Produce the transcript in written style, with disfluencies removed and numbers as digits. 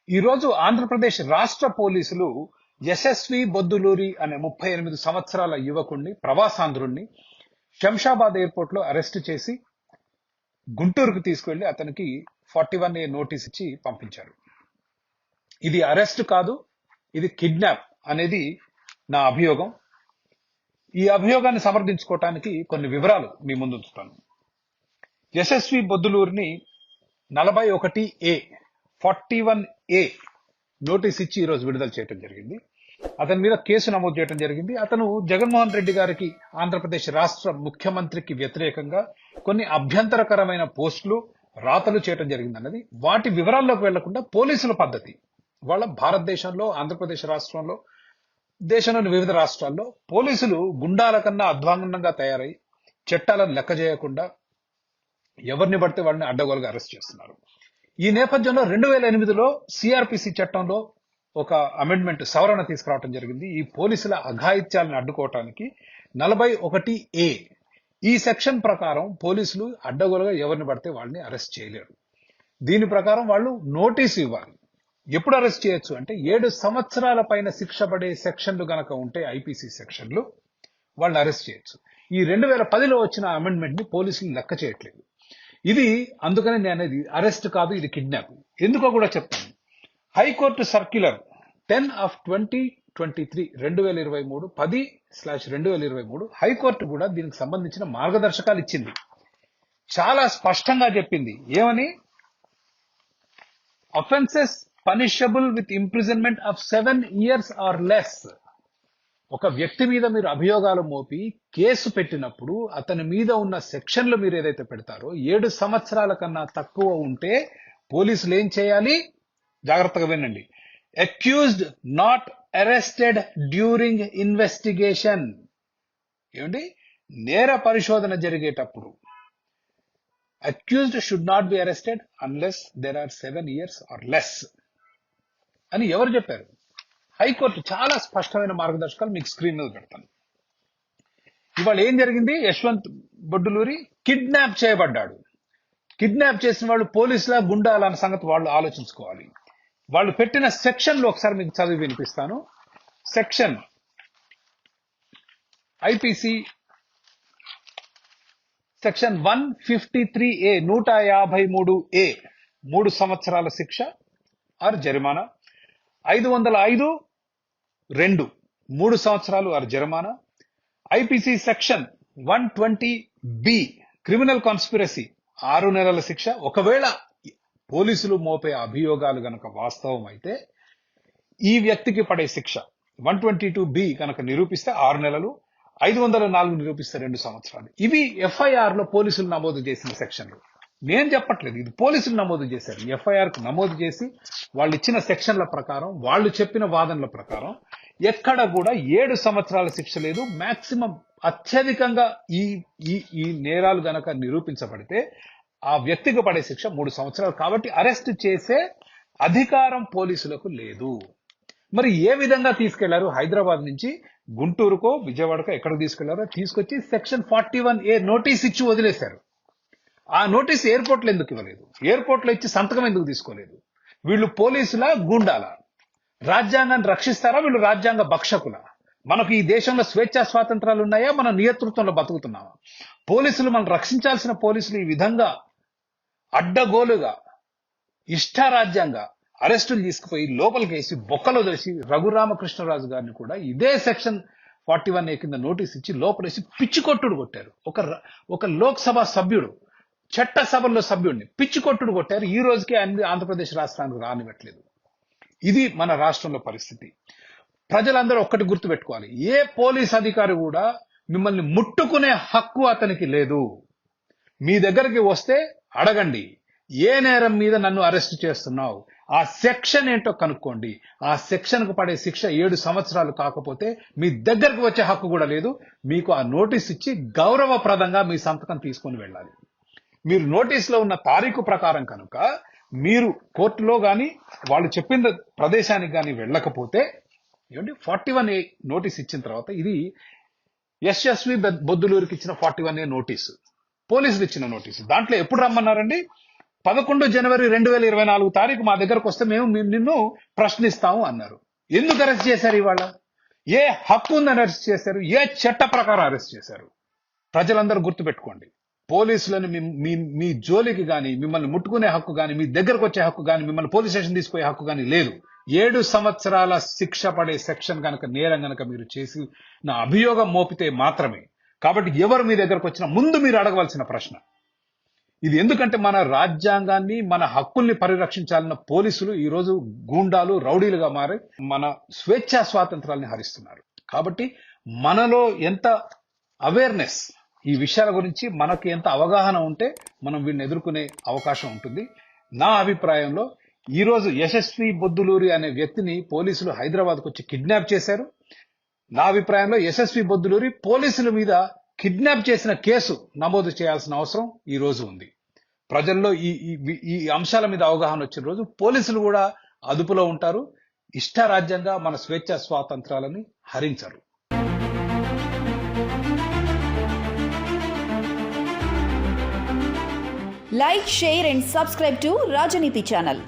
ఈ రోజు ఆంధ్రప్రదేశ్ రాష్ట్ర పోలీసులు యశస్వి బొద్దులూరి అనే 38 సంవత్సరాల యువకుణ్ణి ప్రవాసాంధ్రుణ్ణి శంషాబాద్ ఎయిర్పోర్ట్ లో అరెస్ట్ చేసి గుంటూరుకు తీసుకెళ్లి అతనికి 41A నోటీస్ ఇచ్చి పంపించారు. ఇది అరెస్ట్ కాదు, ఇది కిడ్నాప్ అనేది నా అభియోగం. ఈ అభియోగాన్ని సమర్థించుకోవటానికి కొన్ని వివరాలు మీ ముందు ఉంచుతాను. యశస్వి బొద్దులూరిని 41A 41A నోటీస్ ఇచ్చి ఈరోజు విడుదల చేయడం జరిగింది. అతని మీద కేసు నమోదు చేయడం జరిగింది. అతను జగన్మోహన్ రెడ్డి గారికి, ఆంధ్రప్రదేశ్ రాష్ట్ర ముఖ్యమంత్రికి వ్యతిరేకంగా కొన్ని అభ్యంతరకరమైన పోస్టులు, రాతలు చేయడం జరిగిందన్నది. వాటి వివరాల్లోకి వెళ్లకుండా పోలీసుల పద్ధతి, వాళ్ళ భారతదేశంలో, ఆంధ్రప్రదేశ్ రాష్ట్రంలో, దేశంలోని వివిధ రాష్ట్రాల్లో పోలీసులు గుండాల కన్నా అధ్వాన్నంగా తయారై చట్టాలను లెక్క చేయకుండా ఎవరిని పడితే వాళ్ళని అడ్డగోలుగా అరెస్ట్ చేస్తున్నారు. ఈ నేపథ్యంలో 2008లో సిఆర్పిసి చట్టంలో ఒక అమెండ్మెంట్, సవరణ తీసుకురావడం జరిగింది. ఈ పోలీసుల అఘాయిత్యాలను అడ్డుకోవటానికి 41A ఈ సెక్షన్ ప్రకారం పోలీసులు అడ్డగోలుగా ఎవరిని పడితే వాళ్ళని అరెస్ట్ చేయలేరు. దీని ప్రకారం వాళ్ళు నోటీసు ఇవ్వాలి. ఎప్పుడు అరెస్ట్ చేయొచ్చు అంటే 7 సంవత్సరాల పైన శిక్ష పడే సెక్షన్లు గనక ఉంటే, ఐపీసీ సెక్షన్లు, వాళ్ళని అరెస్ట్ చేయొచ్చు. ఈ 2010లో వచ్చిన అమెండ్మెంట్ ని పోలీసులు లెక్క చేయట్లేదు. ఇది అందుకని నేను అనేది అరెస్ట్ కాదు, ఇది కిడ్నాప్. ఎందుకో కూడా చెప్తాను. హైకోర్టు సర్క్యులర్ 10/2023 2023 10/2023 హైకోర్టు కూడా దీనికి సంబంధించిన మార్గదర్శకాలు ఇచ్చింది. చాలా స్పష్టంగా చెప్పింది. ఏమని? Offenses punishable with imprisonment of 7 years or less. ఒక వ్యక్తి మీద మీరు అభియోగాలు మోపి కేసు పెట్టినప్పుడు అతని మీద ఉన్న సెక్షన్లు మీరు ఏదైతే పెడతారో 7 సంవత్సరాల కన్నా తక్కువ ఉంటే పోలీసులు ఏం చేయాలి? జాగ్రత్తగా వినండి. Accused not arrested during investigation. ఏమండి? నేర పరిశోధన జరిగేటప్పుడు accused should not be arrested unless there are 7 years or less అని ఎవరు చెప్పారు? హైకోర్టు చాలా స్పష్టమైన మార్గదర్శకాలు మీకు స్క్రీన్ మీద పెడతాను. ఇవాళ ఏం జరిగింది? యశ్వంత్ బొడ్డులూరి కిడ్నాప్ చేయబడ్డాడు. కిడ్నాప్ చేసిన వాళ్ళు పోలీసులా, గుండాల అన్న సంగతి వాళ్ళు ఆలోచించుకోవాలి. వాళ్ళు పెట్టిన సెక్షన్లు ఒకసారి మీకు చదివి వినిపిస్తాను. Section IPC section 153A 153A 3 సంవత్సరాల శిక్ష ఆర్ జరిమానా. 505(2) 3 సంవత్సరాలు ఆర్ జరిమానా. IPC section 120B criminal conspiracy 6 నెలల శిక్ష. ఒకవేళ పోలీసులు మోపే అభియోగాలు గనక వాస్తవం అయితే ఈ వ్యక్తికి పడే శిక్ష 122B కనుక నిరూపిస్తే 6 నెలలు, 504 నిరూపిస్తే 2 సంవత్సరాలు. ఇవి ఎఫ్ఐఆర్ లో పోలీసులు నమోదు చేసిన సెక్షన్లు. నేను చెప్పట్లేదు, ఇది పోలీసులు నమోదు చేశారు. ఎఫ్ఐఆర్ కు నమోదు చేసి వాళ్ళు ఇచ్చిన సెక్షన్ల ప్రకారం, వాళ్ళు చెప్పిన వాదనల ప్రకారం ఎక్కడ కూడా 7 సంవత్సరాల శిక్ష లేదు. మాక్సిమం అత్యధికంగా ఈ నేరాలు గనక నిరూపించబడితే ఆ వ్యక్తికి పడే శిక్ష 3 సంవత్సరాలు. కాబట్టి అరెస్ట్ చేసే అధికారం పోలీసులకు లేదు. మరి ఏ విధంగా తీసుకెళ్లారు? హైదరాబాద్ నుంచి గుంటూరుకో, విజయవాడకో ఎక్కడికి తీసుకెళ్లారో తీసుకొచ్చి సెక్షన్ 41A నోటీస్ ఇచ్చి వదిలేశారు. ఆ నోటీస్ ఎయిర్పోర్ట్ లో ఎందుకు ఇవ్వలేదు? ఎయిర్పోర్ట్ లో ఇచ్చి సంతకం ఎందుకు తీసుకోలేదు? వీళ్ళు పోలీసుల, గుండాల? రాజ్యాంగాన్ని రక్షిస్తారా? వీళ్ళు రాజ్యాంగ భక్షకుల? మనకు ఈ దేశంలో స్వేచ్ఛా స్వాతంత్రాలు ఉన్నాయా? మన నియంతృత్వంలో బతుకుతున్నామా? పోలీసులు, మనం రక్షించాల్సిన పోలీసులు ఈ విధంగా అడ్డగోలుగా ఇష్టారాజ్యంగా అరెస్టులు తీసుకుపోయి లోపలికి వేసి బొక్కలో దోసి రఘురామకృష్ణరాజు గారిని కూడా ఇదే సెక్షన్ 41A కింద నోటీస్ ఇచ్చి లోపలేసి పిచ్చికొట్టుడు కొట్టారు. ఒక లోక్సభ సభ్యుడు, చట్టసభల్లో సభ్యుడిని పిచ్చికొట్టుడు కొట్టారు. ఈ రోజుకే ఆంధ్రప్రదేశ్ రాష్ట్రానికి రానివ్వట్లేదు. ఇది మన రాష్ట్రంలో పరిస్థితి. ప్రజలందరూ ఒక్కటి గుర్తు పెట్టుకోవాలి. ఏ పోలీస్ అధికారి కూడా మిమ్మల్ని ముట్టుకునే హక్కు అతనికి లేదు. మీ దగ్గరికి వస్తే అడగండి, ఏ నేరం మీద నన్ను అరెస్ట్ చేస్తున్నావు, ఆ సెక్షన్ ఏంటో కనుక్కోండి. ఆ సెక్షన్ కు పడే శిక్ష 7 సంవత్సరాలు కాకపోతే మీ దగ్గరకు వచ్చే హక్కు కూడా లేదు. మీకు ఆ నోటీస్ ఇచ్చి గౌరవప్రదంగా మీ సంతకం తీసుకొని వెళ్ళాలి. మీరు నోటీసులో ఉన్న తారీఖు ప్రకారం కనుక మీరు కోర్టులో గాని వాళ్ళు చెప్పిన ప్రదేశానికి గాని వెళ్ళకపోతే, ఏమండి, 41A నోటీస్ ఇచ్చిన తర్వాత, ఇది యశస్వి బొద్దులూరికి ఇచ్చిన 41A నోటీసు, పోలీసులు ఇచ్చిన నోటీసు. దాంట్లో ఎప్పుడు రమ్మన్నారండి? 11 జనవరి 2024 తారీఖు మా దగ్గరకు వస్తే మేము నిన్ను ప్రశ్నిస్తాము అన్నారు. ఎందుకు అరెస్ట్ చేశారు? ఇవాళ ఏ హక్కు ఉందని అరెస్ట్ చేశారు? ఏ చట్ట ప్రకారం అరెస్ట్ చేశారు? ప్రజలందరూ గుర్తుపెట్టుకోండి. పోలీసులను మీ జోలికి గాని, మిమ్మల్ని ముట్టుకునే హక్కు గాని, మీ దగ్గరకు వచ్చే హక్కు గాని, మిమ్మల్ని పోలీస్ స్టేషన్ తీసుకునే హక్కు గాని లేదు. 7 సంవత్సరాల శిక్ష పడే సెక్షన్ గనక, నేరం గనక మీరు చేసి నా అభియోగం మోపితే మాత్రమే. కాబట్టి ఎవరు మీ దగ్గరకు వచ్చినా ముందు మీరు అడగవలసిన ప్రశ్న ఇది. ఎందుకంటే మన రాజ్యాంగాన్ని, మన హక్కుల్ని పరిరక్షించాలన్న పోలీసులు ఈ రోజు గూండాలు, రౌడీలుగా మారి మన స్వేచ్ఛా స్వాతంత్రాలని హరిస్తున్నారు. కాబట్టి మనలో ఎంత అవేర్నెస్, ఈ విషయాల గురించి మనకి ఎంత అవగాహన ఉంటే మనం వీటిని ఎదుర్కొనే అవకాశం ఉంటుంది. నా అభిప్రాయంలో ఈ రోజు యశస్వి బొద్దులూరి అనే వ్యక్తిని పోలీసులు హైదరాబాద్కు వచ్చి కిడ్నాప్ చేశారు. నా అభిప్రాయంలో యశస్వి బొద్దులూరి పోలీసుల మీద కిడ్నాప్ చేసిన కేసు నమోదు చేయాల్సిన అవసరం ఈ రోజు ఉంది. ప్రజల్లో ఈ అంశాల మీద అవగాహన వచ్చిన రోజు పోలీసులు కూడా అదుపులో ఉంటారు. ఇష్టారాజ్యంగా మన స్వేచ్ఛా స్వాతంత్రాలని హరించరు. Like, share and subscribe to Rajaniti channel.